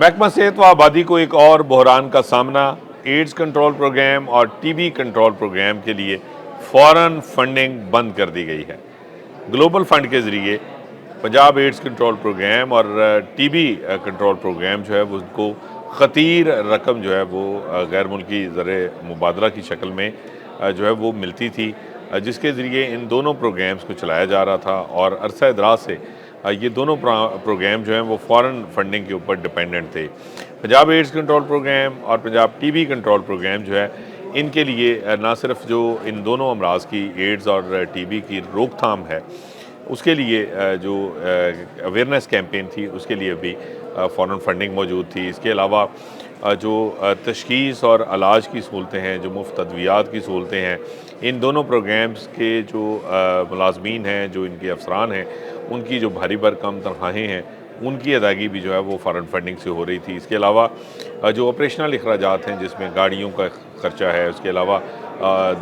महकमा सेहत व आबादी को एक और बहरान का सामना। एड्स कंट्रोल प्रोग्राम और टीबी कंट्रोल प्रोग्राम के लिए फ़ौरन फंडिंग बंद कर दी गई है। ग्लोबल फंड के ज़रिए पंजाब एड्स कंट्रोल प्रोग्राम और टीबी कंट्रोल प्रोग्राम जो है वो उनको ख़तीर रकम जो है वो गैर मुल्की ज़र मुबादला की शक्ल में जो है वो मिलती थी, जिसके ज़रिए इन दोनों प्रोग्राम्स को चलाया जा रहा था। और अरसा दराज से ये दोनों प्रोग्राम जो हैं वो फ़ॉरेन फंडिंग के ऊपर डिपेंडेंट थे। पंजाब एड्स कंट्रोल प्रोग्राम और पंजाब टीबी कंट्रोल प्रोग्राम जो है, इनके लिए ना सिर्फ जो इन दोनों अमराज की एड्स और टीबी की रोकथाम है, उसके लिए जो अवेयरनेस कैंपेन थी, उसके लिए भी फ़ॉरेन फंडिंग मौजूद थी। इसके अलावा जो तशख़ीस और इलाज की सहूलतें हैं, जो मुफ्त अद्वियात की सहूलतें हैं, इन दोनों प्रोग्राम्स के जो मुलाज़मीन हैं, जो इनके अफसरान हैं, उनकी जो भारी भरकम तनख्वाहें हैं, उनकी अदायगी भी जो है वो फ़ॉरेन फंडिंग से हो रही थी। इसके अलावा जो ऑपरेशनल अखराजात हैं, जिसमें गाड़ियों का ख़र्चा है, उसके अलावा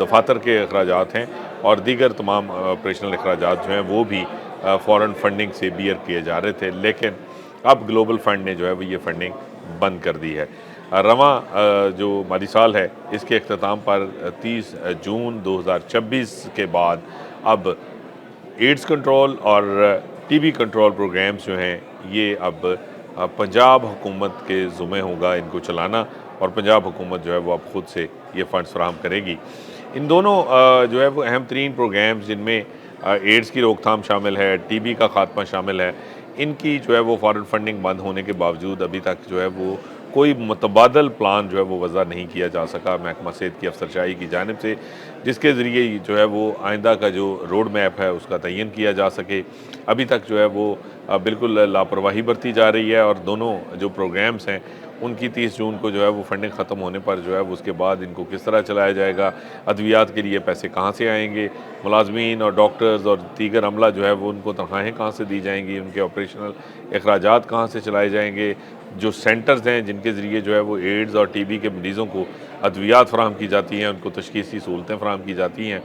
दफातर के अखराजात हैं और दीगर तमाम ऑपरेशनल अखराजात जो हैं वो भी फ़ॉरेन फंडिंग से बियर किए जा रहे थे। लेकिन अब ग्लोबल फ़ंड ने जो है वो ये फ़ंडिंग बंद कर दी है। रवां जो माली साल है, इसके अख्ताम पर 30 जून 2026 के बाद अब एड्स कंट्रोल और टीबी कंट्रोल प्रोग्राम्स जो हैं, ये अब पंजाब हुकूमत के ज़ुम्मे होगा इनको चलाना, और पंजाब हुकूमत जो है वो अब ख़ुद से ये फ़ंड्स फराहम करेगी। इन दोनों जो है वो अहम तरीन प्रोग्राम्स, जिनमें एड्स की रोकथाम शामिल है, टीबी का खात्मा शामिल है, इनकी जो है वो फ़ॉरेन फंडिंग बंद होने के बावजूद अभी तक जो है वो कोई मुतबादल प्लान जो है वो वज़ा नहीं किया जा सका महकमा सेहत की अफसरशाही की जानिब से, जिसके ज़रिए जो है वो आइंदा का जो रोड मैप है उसका तयन किया जा सके। अभी तक जो है वो बिल्कुल लापरवाही बरती जा रही है, और दोनों जो प्रोग्राम्स हैं उनकी 30 जून को जो है वो फंडिंग ख़त्म होने पर जो है वो उसके बाद इनको किस तरह चलाया जाएगा, अद्वियात के लिए पैसे कहाँ से आएंगे, मुलाजमीन और डॉक्टर्स और दीगर अमला जो है वो उनको तनख्वाहें कहाँ से दी जाएंगी, उनके ऑपरेशनल अखराजात कहाँ से चलाए जाएंगे, जो सेंटर्स हैं जिनके ज़रिए जो है वो एड्स और टीबी के मरीज़ों को अद्वियात फ़राहम की जाती हैं, उनको तशख़ीसी सहूलतें फ़राहम की जाती हैं,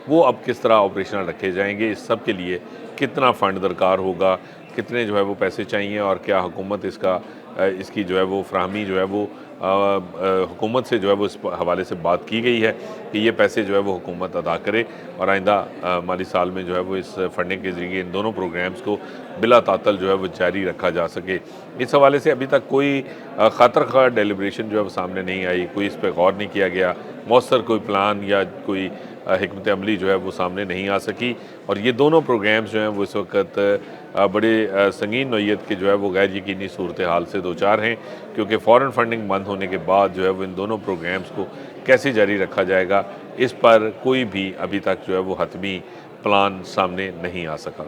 वो अब किस तरह ऑपरेशनल रखे जाएंगे, इस सब के लिए कितना फ़ंड दरकार होगा, कितने जो है वो पैसे चाहिए, और क्या हुकूमत इसकी जो है वो फ़राहमी जो है वो हुकूमत से जो है वो इस हवाले से बात की गई है कि ये पैसे जो है वो हुकूमत अदा करे, और आइंदा माली साल में जो है वो इस फंडिंग के ज़रिए इन दोनों प्रोग्राम्स को बिला तातल जो है वो जारी रखा जा सके। इस हवाले से अभी तक कोई खातर खा डेलिब्रेशन जो है वो सामने नहीं आई, कोई इस पर गौर नहीं किया गया, मौसर कोई प्लान या कोई हिकमत अमली जो है वो सामने नहीं आ सकी। और ये दोनों प्रोग्राम्स जो हैं वो इस वक्त बड़े संगीन नौइयत के जो है वो गैर यकीनी सूरत हाल से दो चार हैं, क्योंकि फ़ॉरेन फंडिंग बंद होने के बाद जो है वो इन दोनों प्रोग्राम्स को कैसे जारी रखा जाएगा, इस पर कोई भी अभी तक जो है वो हतमी प्लान सामने नहीं आ सका।